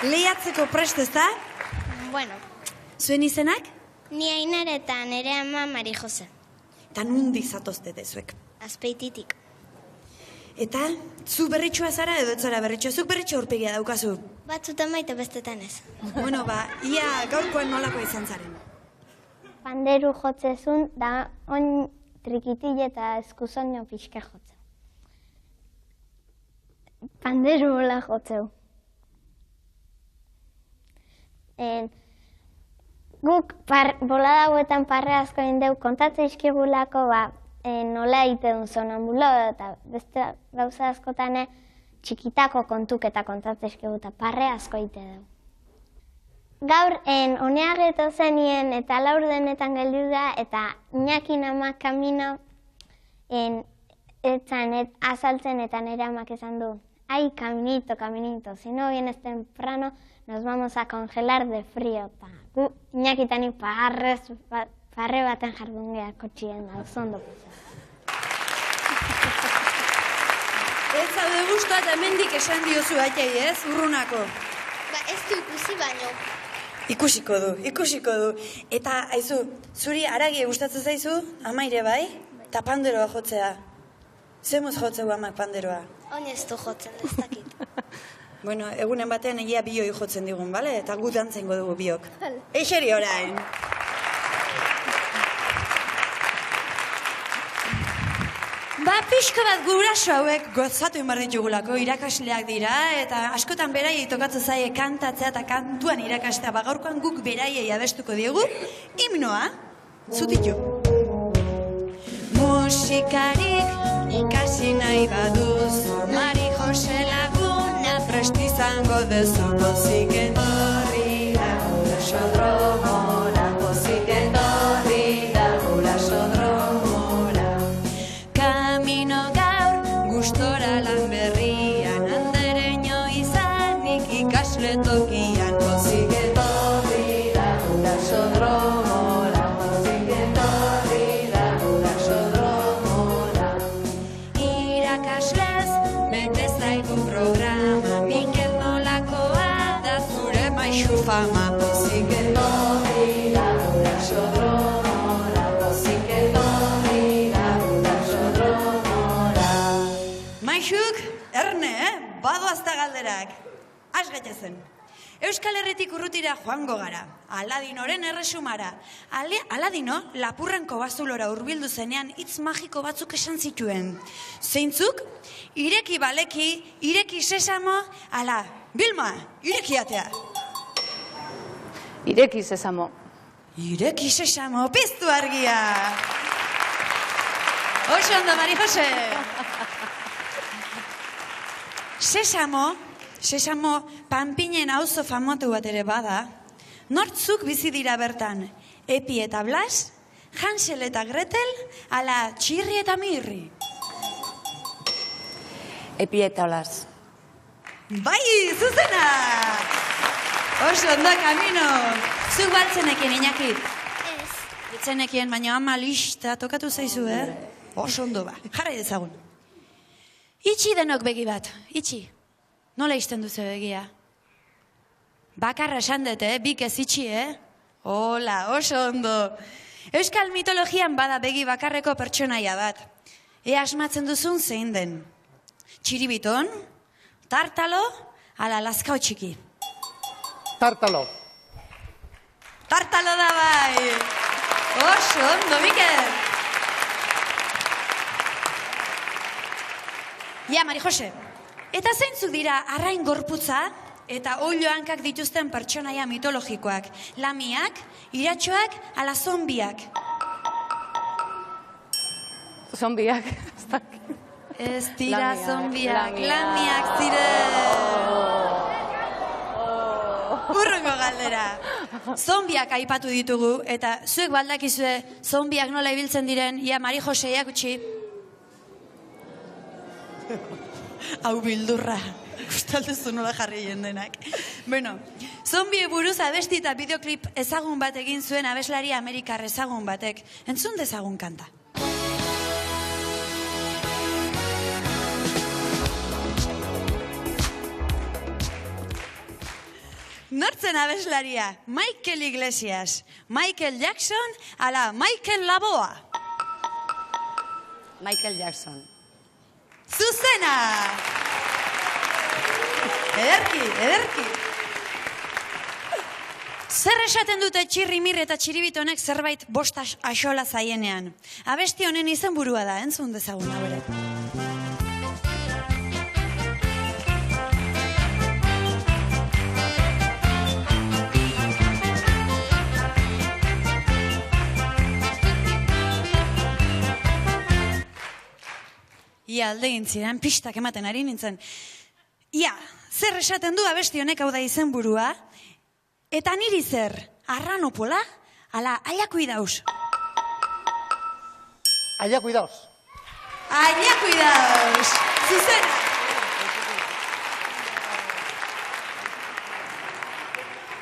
Lehiatzeko prest, ez da? Bueno. Zuen izenak? Ni Ainar eta nire ama Mari Jose. Eta nundi zatoztete zuek? Azpeititik. Eta, zu berritxua zara edo ez zara berritxua? Zuk berritxua urpegia daukazu? Batzutan maite bestetan ez. Bueno, ia gaurkoan nolako izan zaren? Panderu jotzezun da on trikitil eta eskuzonio pixka jotzen. Panderu hola jotzeu. Guk bolada hauetan parre asko indeu kontatzen izkigulako nola egiten sonambulo eta beste gauza askotan txikitako kontuk eta kontatzen izkigu eta parre asko egiten dugu. Gaur, honeageto zenien eta laur denetan geldu da eta Iñakin ama Kamino etzan azaltzen eta nire amak esan du. Ai, caminito, si no vienes temprano, nos vamos a congelar de frío. Gu Iñakitani parre baten jardun geha kotxien da, zondo. Ez zaude guztua eta hemendik esan diozu aitai, ez? Urrunako. Ez du ikusi baino. Ikusiko du. Eta, aizu, zuri aragie gustatzen zaizu, amaire bai? Eta panderoa jotzea. Zemuz jotzeu amak panderoa? Oinez du jotzen, ez dakit. Bueno, egunen batean egia bioi jotzen digun, bale? Eta gu dantzengo dugu biok. Eixeri orain. Pixko bat guraso hauek gozatu inbar ditugulako, irakasleak dira, eta askotan beraiei tokatzen zaie kantatzea eta kantuan irakastea. Gaurkoan guk beraiei abestuko diegu, himnoa, zutitu. Musikarik ikasi nahi baduzu, Mari Jose laguna prest izango dezu. Pozik etorri da gurasodromora, pozik etorri da gurasodromora. Kamino gaur gustora lan berrian, andereño izanik ikasle tokian. Pozik etorri da gurasodromora, pozik etorri da gurasodromora. Irakaslez bete zaigu programa, Mikel nolakoa da zure maixu fama. Pozik etorri da gurasodromora, pozik etorri da gurasodromora. Maixuk, erne, badoazta galderak. Az gaitezen. Euskal Herritik urrutira joango gara, Aladinoren erresumara. Aladino, lapurrenko bazulora hurbildu zenean hitz magiko batzuk esan zituen. Zeintzuk? Ireki baleki, ireki sesamo, ala, Bilma, ireki atea. Ireki sesamo. Ireki sesamo, piztu argia. Oso ondo, Mari Jose. Sesamo, Panpinen auzo famotu bat ere bada. Nortzuk bizi dira bertan? Epi eta Blas, Hansel eta Gretel, ala Txirri eta Mirri. Epi eta Blas. Bai, zuzena! Oso ondo, Kamino. Zuk baltzenekien, Iñaki? Ez. Etzenekien, baina ama lista tokatu zaizu, Oso ondo ba, jarrai dezagun. Itxi denok begi bat, itxi. Nola izten duzu begia? Bakarra esan dut, bik ez itxi, Hola, oso ondo. Euskal mitologian bada begi bakarreko pertsonaia bat. Ea asmatzen duzun zein den. Txiribiton, Tartalo, ala Lazkao txiki. Tartalo. Tartalo da bai. Oso ondo, Mikel. Ja, Mari Jose. Eta zeintzuk dira arrain gorputza eta oilo hankak dituzten pertsonaia mitologikoak? Lamiak, iratxoak, ala zombiak? Zombiak. Ez dira zombiak, lamiak zire. Urrungo galdera. Zombiak aipatu ditugu, eta zuek baldakizue zombiak nola ibiltzen diren, ja, Mari Joseiak utxi. Hau bildurra. Gustalduzu nola jarri jendenak. Bueno, zombie buruz abesti eta bideoklip ezagun bat egin zuen abeslari amerikar ezagun batek. Entzun dezagun kanta. Nortzen abeslaria? Michael Iglesias, Michael Jackson, ala Michael Laboa? Michael Jackson. Zuzena! Ederki. Zer esaten dute Txirri Mir eta Txiribitonek zerbait bost axola zaienean? Abesti honen izenburua da, entzun dezagun abere. Ia alde gintzidan, pistak ematen ari nintzen. Ia, zer esaten du abesti honek hau da izenburua? Eta niri zer, arranopola? Ala, aiakuidaus? Aiakuidaus. Aiakuidaus. Zuzena.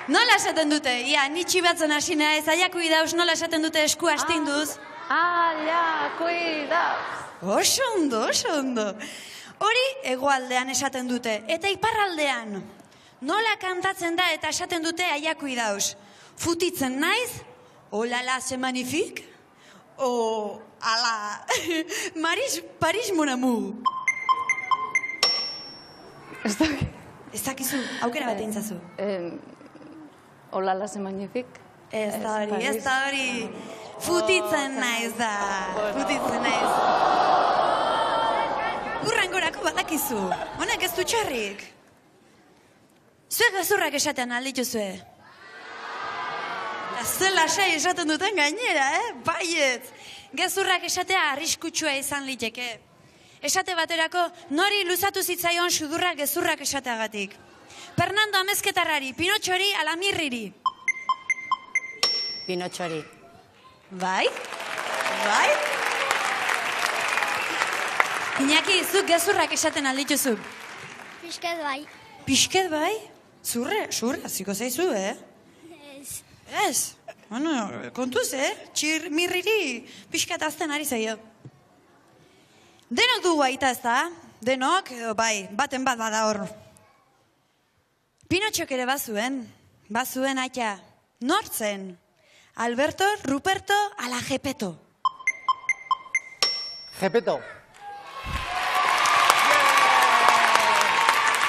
Nola esaten dute? Ia, nitsi batzen hasina ez, aiakuidaus nola esaten dute esku astinduz? Aiakuidaus. Oso ondo. Hori hegoaldean esaten dute, eta iparraldean. Nola kantatzen da eta esaten dute aiakuidaus? Futitzen naiz? Olala ze magnifik? O, ala, Paris mon amour. Ez dakizu, aukera bat egintzazu. Olala ze magnifik? Ez da hori. Futitzen naiz da. Futitzen naiz. badakizu. Honek ez du txarrik. Zuek gezurrak esatean aldituzue. Zer lasai esaten duten gainera, Baiet. Gezurrak esatea arriskutsua izan liteke. Esate baterako, nori luzatu zitzaion sudurrak gezurrak esateagatik. Fernando Amezketarrari, Pinotxori, ala Mirriri. Pinotxori. Bai? Bai? Iñaki, zuk gezurrak esaten aldituzu. Pisket bai. Pisket bai? Zurre, aziko zaizu, Ez. Ez? Bueno, kontuz, Mirriri pisket azten ari zaio. Denok dugu aita ez da? Denok, edo bai, baten bat bada hor. Pinotxok ere bazuen aita. Nortzen? Alberto, Ruperto, ala Gepeto. Gepeto.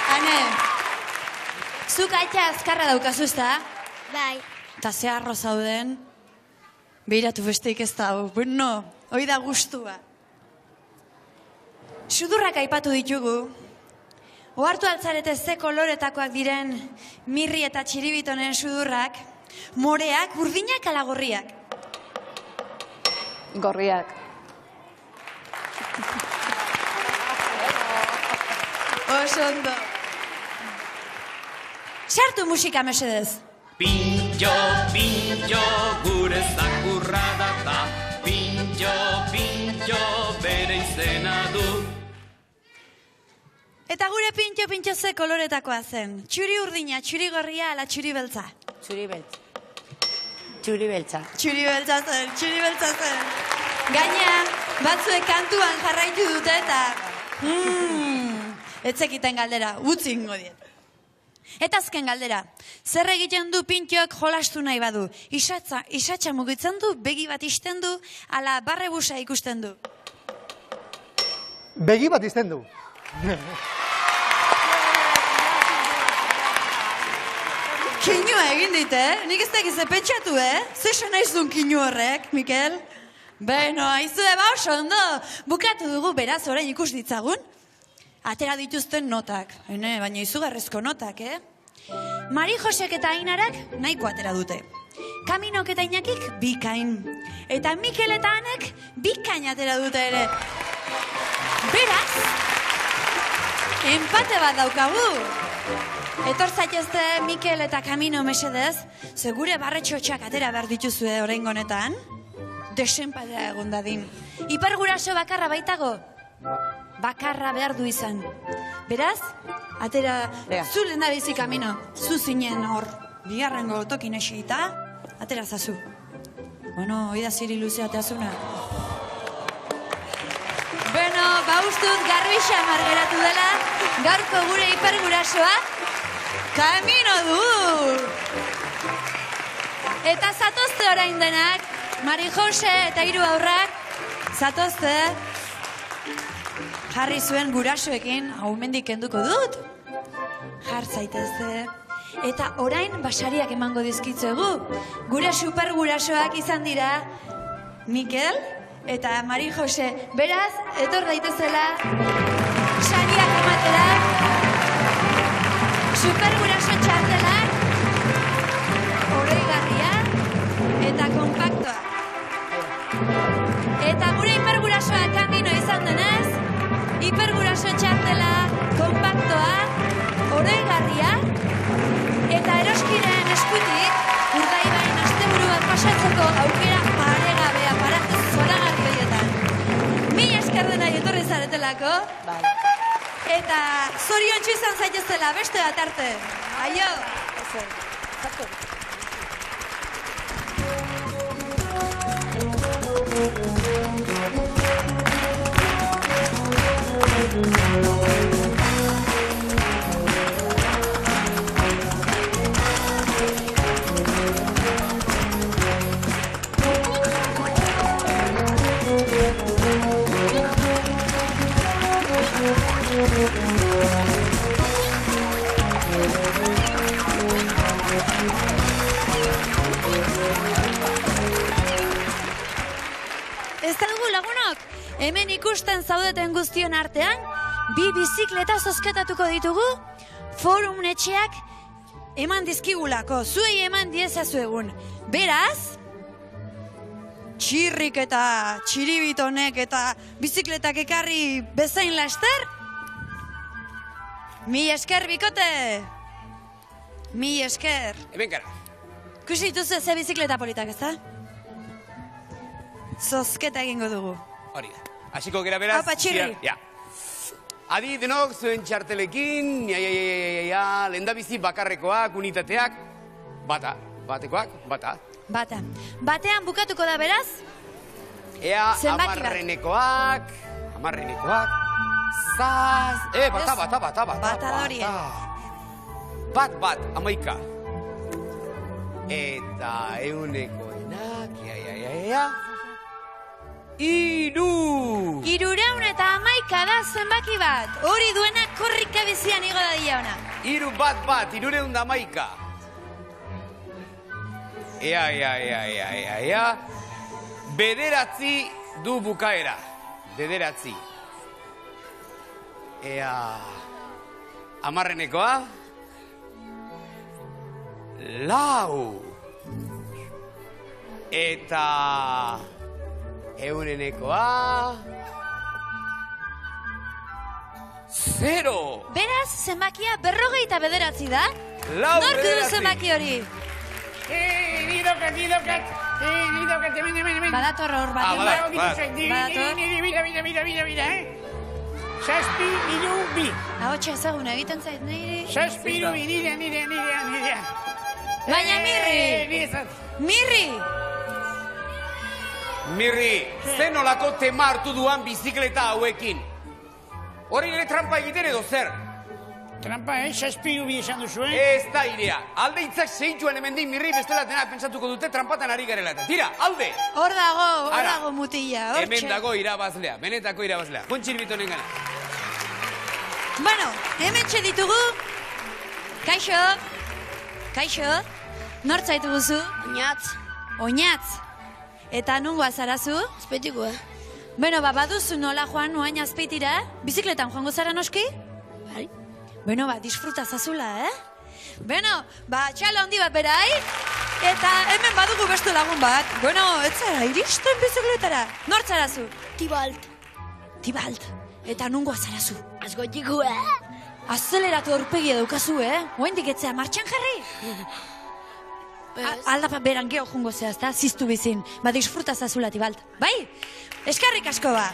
Ane, zuk aita azkarra daukazu ez da? Bai. Eta ze arro zauden? Beiratu besteik ez da, bueno, hoi da gustua. Sudurrak aipatu ditugu. Ohartu altzarete ze koloretakoak diren Mirri eta Txiribitonen sudurrak, moreak, urdinak ala gorriak. Gorriak. Oso ondo. Sartu musika mesedez. Pintxo, pintxo, gure zakurra data. Pintxo, pintxo, bere izena du. Eta gure pintxo ze koloretakoa zen. Txuri urdina, txuri gorria, ala txuri beltza. Txuri beltza. Txuri beltza. Txuri beltza zen. Gaina, batzuek kantuan jarraitu dute eta... etzekiten galdera, utzi ingo diet. Eta azken galdera, zer egiten du pintxoak jolastu nahi badu? Isatxa mugitzen du, begi bat isten du, ala barrebusa ikusten du. Begi bat izten du. Kinua egin dit, Nik ez dakiz pentsatu, Zer naiz duen kinu horrek, Mikel? Beno, aizue, oso ondo. Bukatu dugu, beraz, orain ikus ditzagun. Atera dituzten notak, baina izugarrezko notak, Mari Josek eta Ainarak nahiko atera dute. Kaminok eta Iñakik bikain. Eta Mikel eta Anek bikain atera dute ere. Beraz, empate bat daukagu. Etor zaitezte Mikel eta Kamino mesedez, segure barretxotxak atera behar dituzue oraingo honetan. Desenpatea egon dadin. Hiperguraso bakarra baitago. Bakarra behar du izan. Beraz, atera, zu lehen da bizi Kamino, zu zinen hor, bigarrengo tokin esita, atera zazu. Bueno, oida ziri luzea teazuna. Bueno, ustut garbixa margeratu dela, gaurko gure hipergurasoa, Kamino du! Eta zatozte orain denak, Mari Jose eta 3 aurrak, zatozte, jarri zuen gurasoekin, hau mendik kenduko dut. Jar zaitezte. Eta orain basariak emango dizkitzuegu. Gure supergurasoak izan dira Mikel eta Mari Jose. Beraz, etor daitezela sariak ematera. Superguraso txartelak, oroigarria eta kompaktoa. Eta gure hipergurasoa Kamino izan denez, hiperguraso txartela, kompaktoa, oroigarria, eta eroskiren eskutik, Urdaibain asteburu bat pasatzeko aukera paregabea, paraje zoragarri horietan. Mila esker dena etorri zaretelako. Eta zoriontsu izan zaitezela, beste bat arte. Aio! Ez da dugu lagunok, hemen ikusten zaudeten guztion artean, bi bizikleta zozketatuko ditugu, Forum etxeak eman dizkigulako, zuei eman diezazu egun. Beraz, txirrik eta txiribitonek eta bizikletak ekarri bezain laster, mi esker bikote! Mi esker! Hemen gara. Kusi dituzu ze bizikleta politak, ez da? Zozketa egingo dugu. Hori da. Hasiko gera beraz. Apa, txirri. Ja. Adi denok zuen txartelekin, lehendabizi bakarrekoak, unitateak, batekoak. Batean bukatuko da beraz? Ea, zenbaki bat. amarrenekoak, bata. Bata dorien. Bat, 11. Eta eunekoenak, Iru! 311 da zenbaki bat. Hori duena korrika bizian igo da dia ona. Iru bat, 311. Ea. Bederatzi du bukaera. Bederatzi. Ea. Amarrenekoa. 4. Eta... eurenekoa... 0! Beraz, zenbakia 59 da? Lau Nork du bederatzi. zenbaki hori? Nidokat, hemen. Badator hor bat. Mira, Zazpi, iru, bi. Ahotsa ezaguna egiten zait, nire... Zazpi, iru, bi, nire. Baina Mirri, zen olako tema hartu duan bizikleta hauekin. Hori ere trampa egiten edo zer? Trampa, zazpi, iru, bi esan duzu, Ez da irea. Alde hitzak zeintxuan hemendik Mirri bestela denak pentsatuko dute trampatan ari garela eta. Tira, alde! Hor dago mutila, hor Hemen dago irabazlea, benetako irabazlea. Kontxirbitonen gana. Bueno, hemen ditugu. Kaixo. Nortzaitu guzu? Oinatz. Eta nungo azarazu? Azpeitiko, Bueno, baduzu nola joan oain azpeitira? Bizikletan joango zara noski? Bai. Bueno, disfruta zazula, Bueno, txalo handi bat berai. Eta hemen badugu beste lagun bat. Bueno, ez zara, iristen bizikletara. Nortzarazu? Tibalt. Eta nungo azarazu? Azkoitiko, Azeleratu aurpegia daukazu, Oaindik etzea martxan jarri? Aldapa beran geho jungo zehazta, ziztu bizin. Disfruta zazula, Tibalt. Bai? Eskarrik asko ba.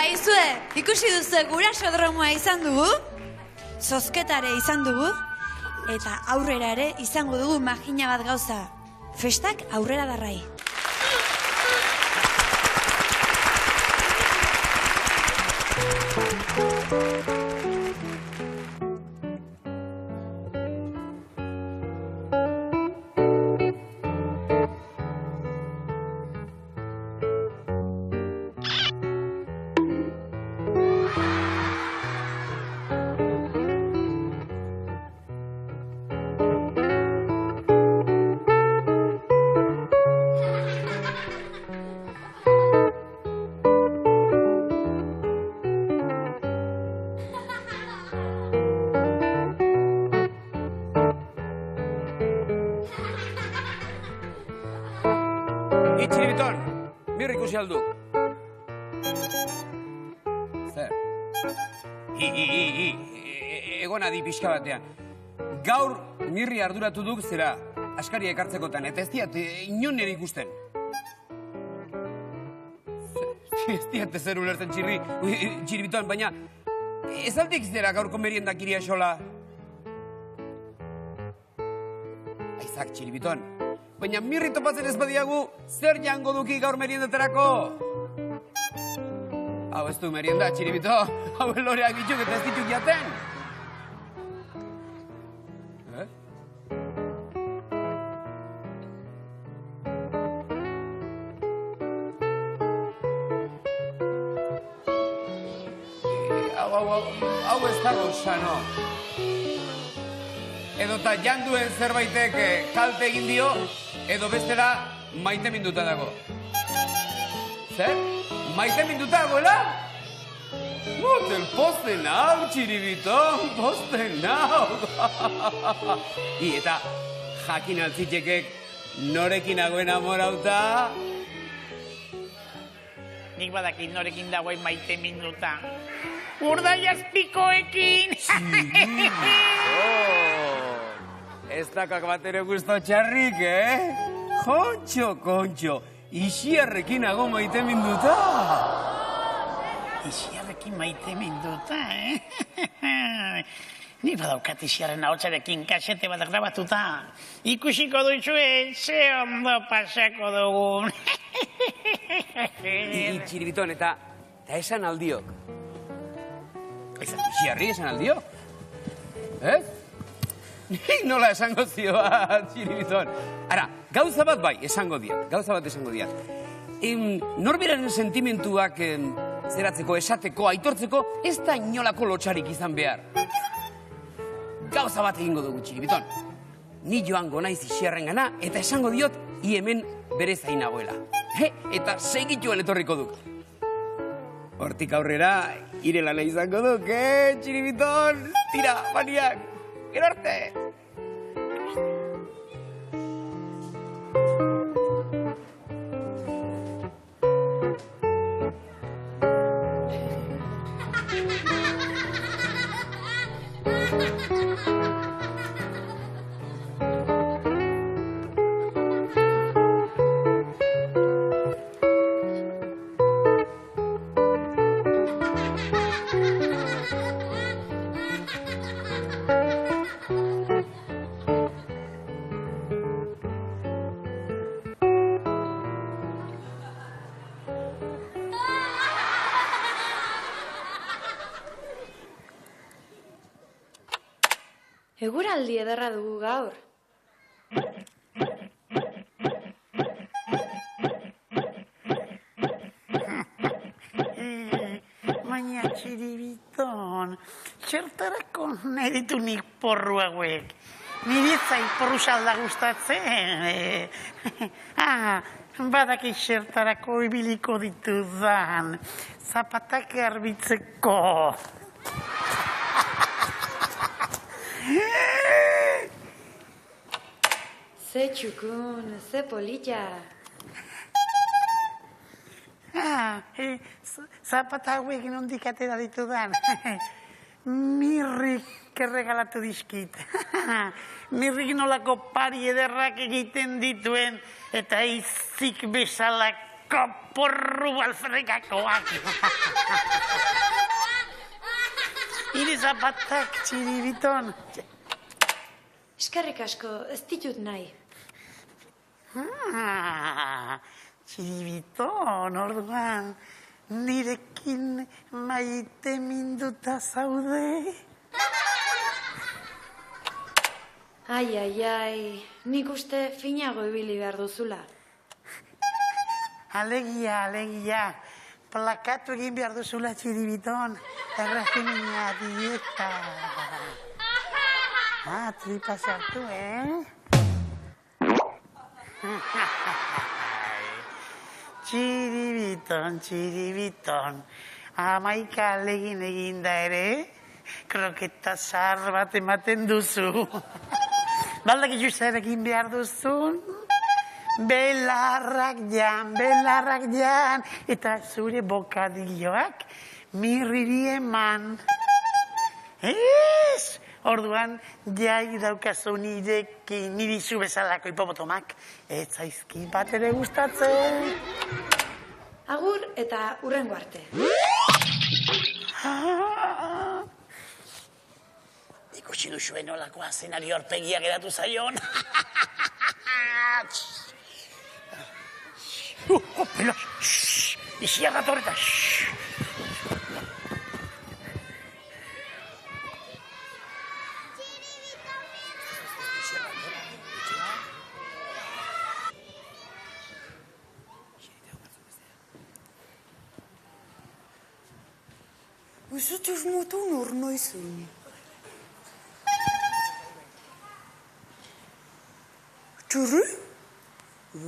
Izue, ikusi duzu gurasodromoa izan dugu, zozketare izan dugu, eta aurrera ere izango dugu magina bat gauza. Festak aurrera darrai. Itxiribiton, Mirri ikusi aldu. Zer? Egon adi pixka batean. Gaur Mirri arduratu duk zera askari ekartzekotan, eta ez diat inon nire ikusten. Ez diat zer ulertzen Txiribiton, baina ez aldik zera gaurko meriendak iria xola. Aizak, Txiribiton. Baina Mirri topatzen ez badiagu, zer jango duki gaur meriendaterako? Hau ez du merienda, Txiribito. Hau loreak dituk eta ez dituk jaten. Hau ez dago sano. Edota janduen zerbaitek kalte egin dio, edo bestela maite minduta dago. Zer? maite minduta dagoela? Motel, posten hau, Txiribiton, posten hau. Eta jakin altzitekek norekin nagoen amorauta? Nik badakit norekin dagoen maite minduta. Urdaiazpikoekin! Ez dakak bat ere guztu txarrik, Kontxo, Ixiarrekin nago maite minduta. Ixiarrekin maite minduta, Nik badaukat Ixiarren ahotsarekin kasete bat grabatuta. Ikusiko duizue, ze ondo pasako dugun. Txiribiton, eta esan aldiok. Ixiarri esan aldiok. Ez? Nik nola esango zioa, Txiribiton. Ara, gauza bat bai, esango diat. Norberaren sentimentuak zeratzeko, esateko, aitortzeko, ez da inolako lotxarik izan behar. Gauza bat egingo dugu, Txiribiton. Ni joango naiz Ixiarrengana, eta esango diot, hi hemen bere zain nagoela. Eta segituan etorriko duk. Hortik aurrera, irela nahi izango duk, Txiribiton? Tira, maniak, gero arte! Eguraldi ederra dugu gaur. Baina, Txiribiton, txertarako nahi ditu nik porru hauek. Nire zai porru salda gustatzen. Badaki txertarako ibiliko ditudan. Zapatak garbitzeko. Ze txukun, ze polita. Zapata hauek nondik atera ditudan. Mirrik erregalatu dizkit. Mirrik nolako pari ederrak egiten dituen eta izik bezalako porru alferrikakoak. Hire zapatak, Txiribiton. Eskerrik asko, ez ditut nahi. Txiribiton, orduan, nirekin maite minduta zaude? Ai, nik uste finago ibili behar duzula. Alegia, plakatu egin behar duzula, Txiribiton. Errazimina dieta. Tripa sartu, Txiribiton, amaika alegin eginda ere, kroketa zahar bat ematen duzu. Baldak ikusten egin behar duzun? Belarrak jan, eta zure bokadilloak mirriri eman. Ez! Orduan, jai daukazu nirekin nirizu bezalako hipopotomak. Ez zaizki bat ere gustatzen. Agur eta hurrengo arte. Ikusi duzuen nolakoa zenari horpegia geratu zaion. Pelos! Ixiarra torreta! Zutuz mutu nor noizun. Txurru?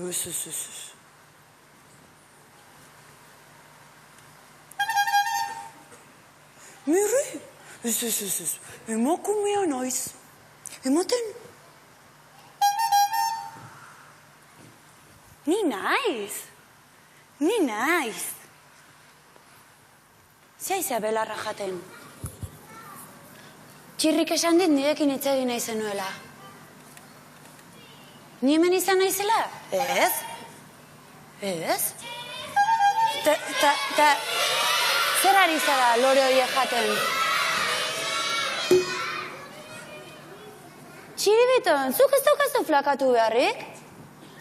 Ez. Mirri, ez, emakumea naiz. Ematen? Ni naiz. Zaizea belarra jaten. Txirrik esan dit nirekin hitz egin nahi zenuela. Ni hemen izan naizela? Ez. Ta, zer ari zara lore horiek jaten? Txiribiton, zuk ez daukazu flakatu beharrik?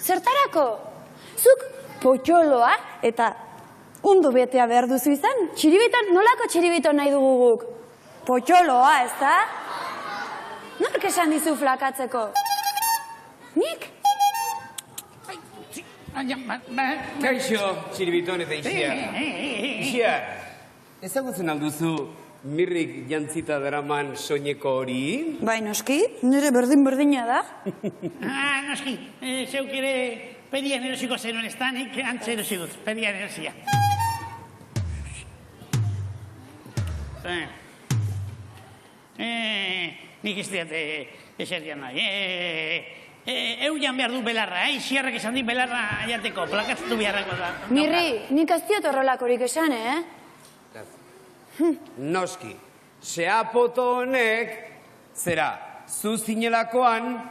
Zertarako? Zuk potxoloa eta ondo betea behar duzu izan? Txiribiton, nolako txiribiton nahi dugu guk? Potxoloa, ez da? Nork esan dizu flakatzeko? Nik? Kaixo, Txiribiton eta Ixiar. Ixiar, ezagutzen alduzu mirrik jantzita daraman soineko hori? Bai, noski, nire berdin-berdina da. Noski, zeuk ere pedian erosiko zenuen ez da, nik antze erosi dut, pedian erosia. Nik ez diat eserdian nahi. Eu jan behar du belarra, Ixiarrak esan di belarra jateko, plakatzatu beharrako da. Mirri, nik ez diot horrelakorik esan, Noski, seapoto honek, zera, zu zinelakoan,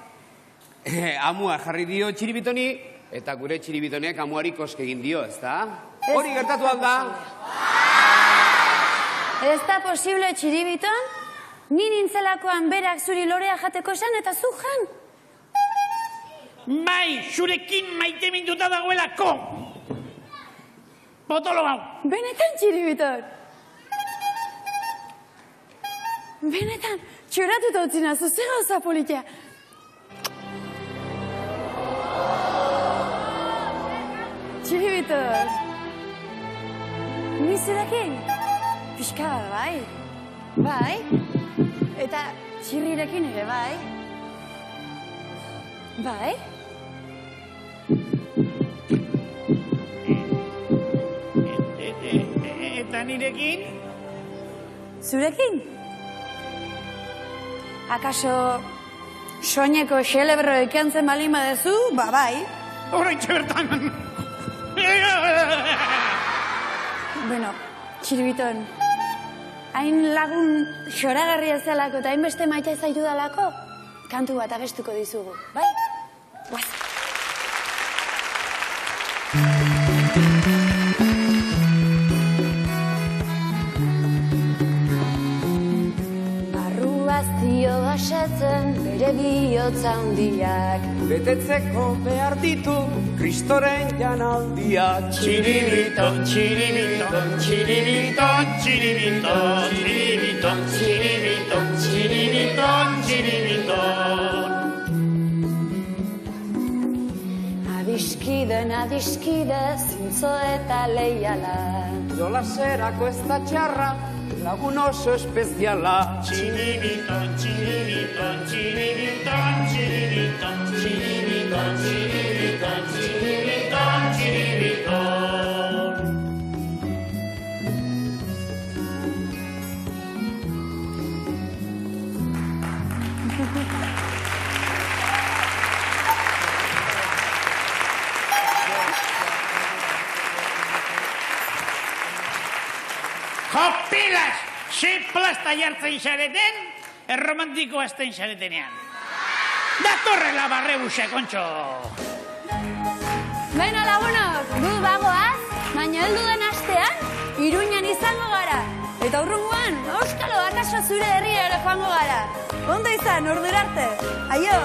amua jarri dio Txiribitoni, eta gure Txiribitonek amuari koske egin dio, ez da? Hori gertatu alda? Ez da posible, Txiribiton? Ni nintzelakoan berak zuri lorea jateko esan eta zu jan? Bai, zurekin maite minduta dagoelako! Potolo hau! Benetan, Txiribiton? Benetan, txoratuta utzi nazu, zer gauza politia. Txiribiton, ni zurekin? Pixka bat, bai? Bai? Eta txirrirekin ere, bai? Bai? Eta nirekin? Zurekin? Akaso soineko xelebro ekantzen balima dezu, ba bai. Horreitxe bertan. Bueno, Txiribiton, hain lagun xoragarria zelako eta hainbeste maite zaitu dalako, kantu bat abestuko dizugu, bai? Guaz. Barruazio basatzen bere bihotza handiak, Betetzeko behar ditu Kristoren janaldiak. Txiribiton, txiribiton, txiribiton, txiribiton, txiribiton, txiribiton, txiribiton, txiribiton. Adiskide, zintzo eta leiala. Jolaserako ez da txarra, lagun oso espeziala. Txiribiton, txiribiton, txiribiton, txiribiton, txiribiton, txiribiton, txiribiton, txiribiton. Jopilas! Se plasta jartzen xareten, erromantiko azten xaretenean. Datorrela barrebuxe, kontxo! Baina lagunok, gu bagoaz, baina heldu den astean, Iruñan izango gara. Eta urrunguan, Euskalo, akaso zure herria ere joango gara. Ondo izan, ordura arte. Aio!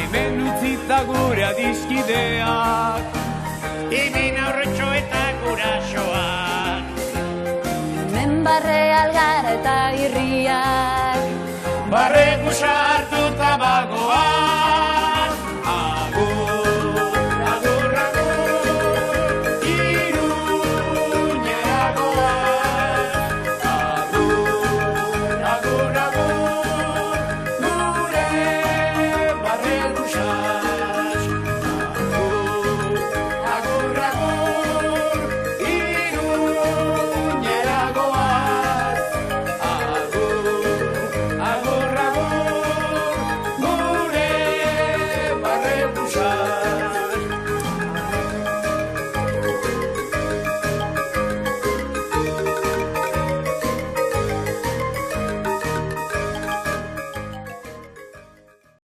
Hemen utzita gure adiskideak, Hemen aurretxo eta gurasoak. Hemen barre algara eta irriak. Barre gusartuta bagoaz. agur, agur, agur, Iruñera goaz. Agur, agur, agur, gure barre gusaz. Agur, agur, txau.